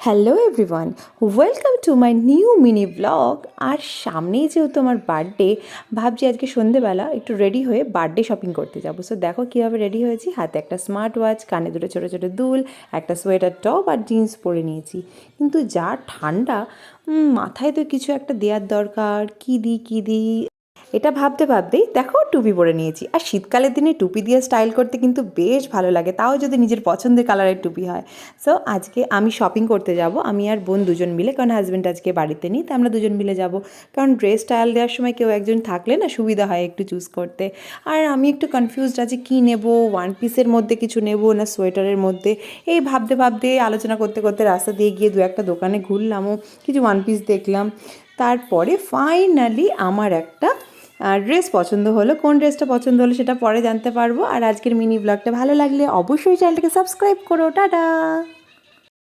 Hello everyone, welcome to my new mini blog. আর সামনেই যেহেতু আমার বার্থডে, ভাবছি আজকে সন্ধেবেলা একটু রেডি হয়ে বার্থডে শপিং করতে যাবো। সো দেখো কীভাবে রেডি হয়েছি। হাতে একটা স্মার্ট ওয়াচ, কানে দুটো ছোটো ছোটো দুল, একটা সোয়েটার টপ আর জিন্স পরে নিয়েছি। কিন্তু যা ঠান্ডা, মাথায় তো কিছু একটা দেওয়ার দরকার। কী দিই এটা ভাবতে ভাবতেই দেখো টুপি পরে নিয়েছি। আর শীতকালের দিনে টুপি দিয়ে স্টাইল করতে কিন্তু বেশ ভালো লাগে, তাও যদি নিজের পছন্দের কালারের টুপি হয়। সো আজকে আমি শপিং করতে যাব, আমি আর বোন দুজন মিলে, কারণ হাজব্যান্ড আজকে বাড়িতে নেই, তো আমরা দুজন মিলে যাব। কারণ ড্রেস স্টাইল দেওয়ার সময় কেউ একজন থাকলে না সুবিধা হয় একটু চুজ করতে। আর আমি একটু কনফিউজড আছি কী নেব, ওয়ান পিসের মধ্যে কিছু নেব না সোয়েটারের মধ্যে। এই ভাবতে ভাবতে আলোচনা করতে করতে রাস্তা দিয়ে গিয়ে দু একটা দোকানে ঘুরলামও, কিছু ওয়ান পিস দেখলাম। তারপরে ফাইনালি আমার একটা ড্রেস পছন্দ হলো। কোন ড্রেসটা পছন্দ হলো সেটা পরে জানতে পারবো। আর আজকের মিনি ব্লগটা ভালো লাগলে অবশ্যই চ্যানেলটাকে সাবস্ক্রাইব করো। টাটা।